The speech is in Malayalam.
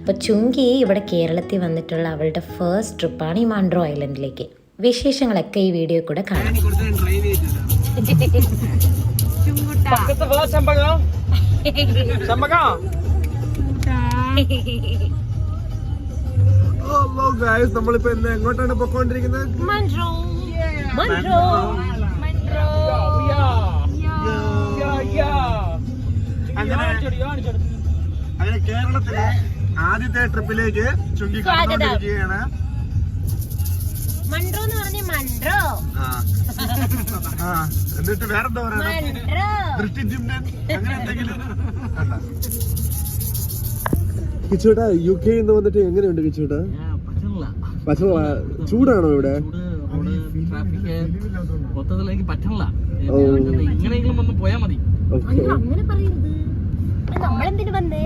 അപ്പോൾ ചുങ്കി ഇവിടെ കേരളത്തിൽ വന്നിട്ടുള്ള അവളുടെ ഫസ്റ്റ് ട്രിപ്പാണ് ഈ മാൻഡ്രോ ഐലൻഡിലേക്ക്. വിശേഷങ്ങളൊക്കെ ഈ വീഡിയോ കൂടെ കാണാം. നമ്മളിപ്പോ എങ്ങോട്ടാണ് പൊക്കോണ്ടിരിക്കുന്നത്? അങ്ങനെ കേരളത്തിലെ ആദ്യത്തെ ട്രിപ്പിലേക്ക് ചുങ്കി കടന്നുകൊണ്ടിരിക്കുകയാണ്. എന്നിട്ട് വേറെന്താ പറയുക, ദൃഷ്ടിജിംനൻ അങ്ങനെ എന്തെങ്കിലും. കിച്ചൂട്ടാ UK എന്ന് വന്നിട്ട് എങ്ങനെയുണ്ട് കിച്ചൂട്ടാ? പറ്റില്ല. ചൂടാണോ ഇവിടെ? മൊത്തത്തിലേക്ക് പറ്റില്ല. ഇങ്ങനെയെങ്കിലും ഒന്ന് പോയാൽ മതി. അങ്ങനെ പറയരുത്, നമ്മളെന്തിനു വന്നേ?